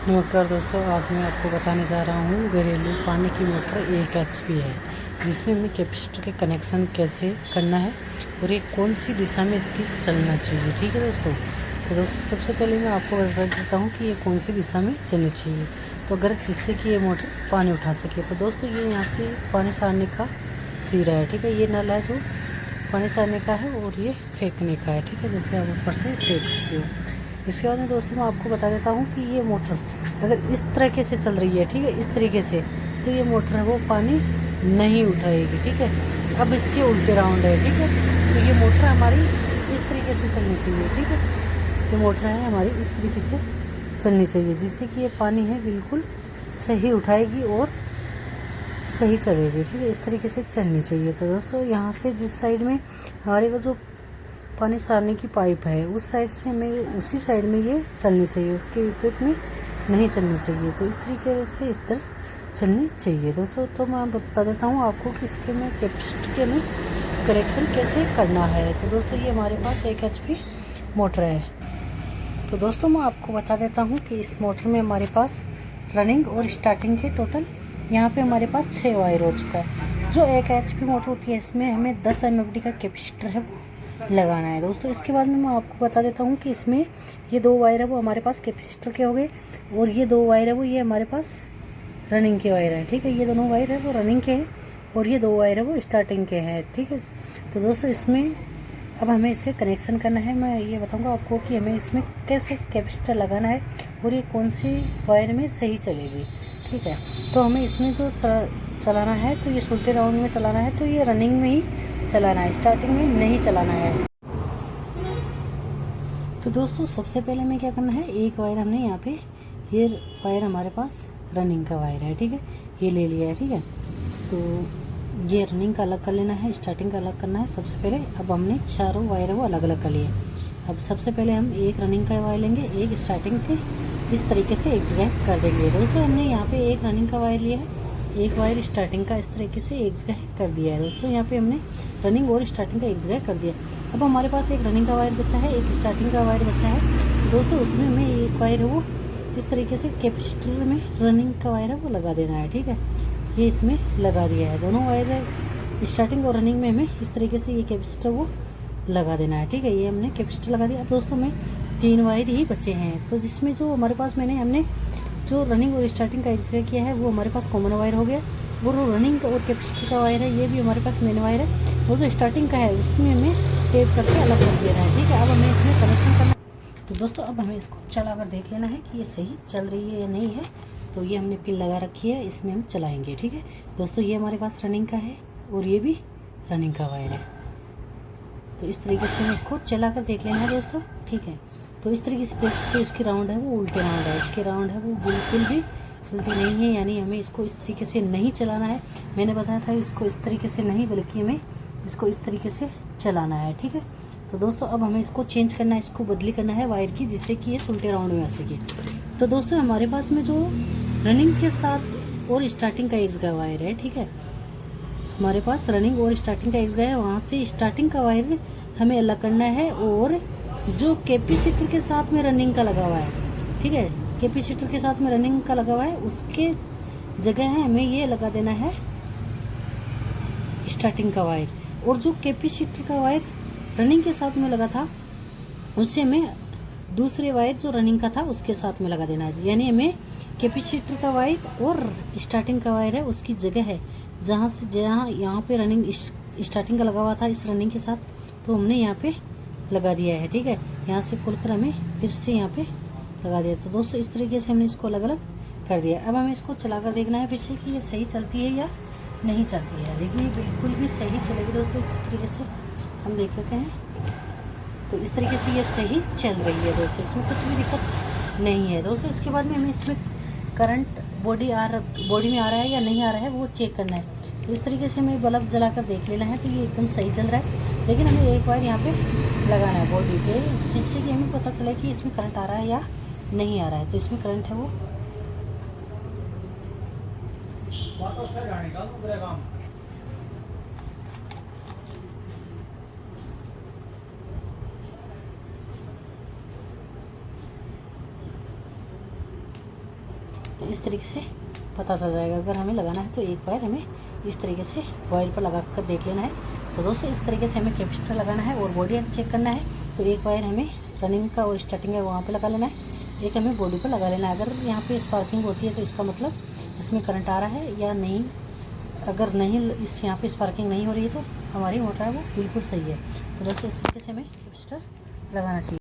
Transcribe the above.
नमस्कार दोस्तों, आज मैं आपको बताने जा रहा हूँ घरेलू पानी की मोटर 1 HP है, जिसमें हमें कैपेसिटर के कनेक्शन कैसे करना है और ये कौन सी दिशा में इसकी चलना चाहिए। ठीक है दोस्तों। तो दोस्तों सबसे पहले मैं आपको बता देता हूँ कि ये कौन सी दिशा में चलनी चाहिए, तो अगर जिससे कि ये मोटर पानी उठा सके। तो दोस्तों ये यहाँ से पानी सारने का सिरा है। ठीक है, ये नल है जो पानी सारने का है और ये फेंकने का है। ठीक है, जैसे आप ऊपर से फेंक सकते हो। इसके बाद में दोस्तों मैं आपको बता देता हूँ कि ये मोटर अगर इस तरीके से चल रही है, ठीक है, इस तरीके से, तो ये मोटर है वो पानी नहीं उठाएगी। ठीक है, अब इसके उल्टे राउंड है। ठीक है, तो ये मोटर हमारी इस तरीके से चलनी चाहिए। ठीक है, ये मोटर है हमारी इस तरीके से चलनी चाहिए, जिससे कि ये पानी है बिल्कुल सही उठाएगी और सही चलेगी। ठीक है, इस तरीके से चलनी चाहिए। तो दोस्तों यहाँ से जिस साइड में हमारे को जो पानी सारने की पाइप है उस साइड से हमें उसी साइड में ये चलनी चाहिए, उसके विपरीत में नहीं चलनी चाहिए। तो इस तरीके से इस तरह चलनी चाहिए दोस्तों। तो मैं बता देता हूँ आपको कि इसके में कैपेसिटर के में करेक्शन कैसे करना है। तो दोस्तों ये हमारे पास 1 HP मोटर है। तो दोस्तों मैं आपको बता देता हूँ कि इस मोटर में हमारे पास रनिंग और स्टार्टिंग के टोटल यहाँ पे हमारे पास 6 वायर हो चुका है। जो 1 HP मोटर होती है इसमें हमें 10 MFD का कैपेसिटर है वो लगाना है दोस्तों। इसके बाद में मैं आपको बता देता हूँ कि इसमें ये 2 वायर है वो हमारे पास कैपेसिटर के हो गए और ये 2 वायर है वो ये हमारे पास रनिंग के वायर हैं। ठीक है, ये दोनों वायर है वो रनिंग के हैं और ये 2 वायर है वो स्टार्टिंग के हैं। ठीक है, तो दोस्तों इसमें अब हमें इसके कनेक्शन करना है। मैं ये बताऊँगा आपको कि हमें इसमें कैसे कैपेसिटर लगाना है और ये कौन सी वायर में सही चलेगी। ठीक है, तो हमें इसमें जो चलाना है तो ये उल्टे राउंड में चलाना है, तो ये रनिंग में ही चलाना है, स्टार्टिंग में नहीं चलाना है। तो दोस्तों सबसे पहले हमें क्या करना है, एक वायर हमने यहाँ पे, ये वायर हमारे पास रनिंग का वायर है। ठीक है, ये ले लिया है। ठीक है, तो ये रनिंग का अलग कर लेना है, स्टार्टिंग का अलग करना है सबसे पहले। अब हमने चारों वायर वो अलग अलग कर लिए। अब सबसे पहले हम एक रनिंग का वायर लेंगे, एक स्टार्टिंग के, इस तरीके से एक जगह कर देंगे। दोस्तों हमने यहाँ पे एक रनिंग का वायर लिया है, एक वायर स्टार्टिंग का इस तरीके से एक जगह कर दिया है। दोस्तों यहाँ पे हमने रनिंग और स्टार्टिंग का एक जगह कर दिया। अब हमारे पास एक रनिंग का वायर बचा है, एक स्टार्टिंग का वायर बचा है। दोस्तों उसमें हमें एक वायर है वो इस तरीके से कैपेसिटर में रनिंग का वायर है वो लगा देना है। ठीक है, ये इसमें लगा दिया है। दोनों वायर स्टार्टिंग और रनिंग में हमें इस तरीके से ये कैपेसिटर वो लगा देना है। ठीक है, ये हमने कैपेसिटर लगा दिया। अब दोस्तों में 3 वायर ही बचे हैं, तो जिसमें जो हमारे पास हमने जो रनिंग और स्टार्टिंग का एक जगह किया है वो हमारे पास कॉमन वायर हो गया, और वो रनिंग और कैपेसिटर का वायर है ये भी हमारे पास मेन वायर है, और जो स्टार्टिंग का है उसमें हमें टेप करके अलग कर देना है। ठीक है, अब हमें इसमें कनेक्शन करना। तो दोस्तों अब हमें इसको चला कर देख लेना है कि ये सही चल रही है या नहीं है। तो ये हमने पिन लगा रखी है, इसमें हम चलाएंगे। ठीक है दोस्तों, ये हमारे पास रनिंग का है और ये भी रनिंग का वायर है। तो इस तरीके से हमें इसको चला कर देख लेना है दोस्तों। ठीक है, तो इस तरीके से देख सकते इसकी राउंड है वो उल्टे राउंड है, इसके राउंड है वो बिल्कुल भी उल्टी नहीं है, यानी हमें इसको इस तरीके से नहीं चलाना है। मैंने बताया था इसको इस तरीके से नहीं, बल्कि हमें इसको इस तरीके से चलाना है। ठीक है, तो दोस्तों अब हमें इसको चेंज करना है, इसको बदली करना है वायर की, जिससे कि ये उल्टे राउंड में आ सके। तो दोस्तों हमारे पास में जो रनिंग के साथ और स्टार्टिंग का एक जगह वायर है, ठीक है, हमारे पास रनिंग और स्टार्टिंग का एक जगह है, वहाँ से स्टार्टिंग का वायर हमें अलग करना है, और जो कैपेसिटर के साथ में रनिंग का लगा हुआ है, ठीक है, कैपेसिटर के साथ में रनिंग का लगा हुआ है उसके जगह है हमें ये लगा देना है स्टार्टिंग का वायर, और जो कैपेसिटर का वायर रनिंग के साथ में लगा था उसे हमें दूसरे वायर जो रनिंग का था उसके साथ में लगा देना है। यानी हमें कैपेसिटर का वायर और स्टार्टिंग का वायर है उसकी जगह है जहाँ यहाँ पे रनिंग स्टार्टिंग का लगा हुआ था इस रनिंग के साथ, तो हमने यहाँ पे लगा दिया है। ठीक है, यहाँ से खोलकर हमें फिर से यहाँ पे लगा दिया। तो दोस्तों इस तरीके से हमने इसको अलग अलग कर दिया। अब हमें इसको चला कर देखना है फिर से कि ये सही चलती है या नहीं चलती है। देखिए ये बिल्कुल भी सही चलेगी दोस्तों, इस तरीके से हम देख लेते हैं। तो इस तरीके से ये सही चल रही है दोस्तों, इसमें कुछ भी दिक्कत नहीं है दोस्तों। इसके बाद में हमें इसमें करंट बॉडी में आ रहा है या नहीं आ रहा है वो चेक करना है। तो इस तरीके से हमें बल्ब जला कर देख लेना है। तो ये एकदम सही चल रहा है, लेकिन हमें एक बार यहाँ पे लगाना है बॉडी पे, जिससे कि हमें पता चले कि इसमें करंट आ रहा है या नहीं आ रहा है। तो इसमें करंट है वो तो इस तरीके से पता चल जाएगा। अगर हमें लगाना है तो एक वायर हमें इस तरीके से वायर पर लगा कर देख लेना है। तो दोस्तों इस तरीके से हमें कैपेसिटर लगाना है और बॉडी चेक करना है। तो एक वायर हमें रनिंग का और स्टार्टिंग है वहाँ पे लगा लेना है, एक हमें बॉडी पर लगा लेना है। अगर यहाँ पे स्पार्किंग होती है तो इसका मतलब इसमें करंट आ रहा है या नहीं। अगर नहीं, इस यहाँ पे स्पार्किंग नहीं हो रही है तो हमारी मोटर है वो बिल्कुल सही है। तो दोस्तों इस तरीके से हमें कैपेसिटर लगाना चाहिए।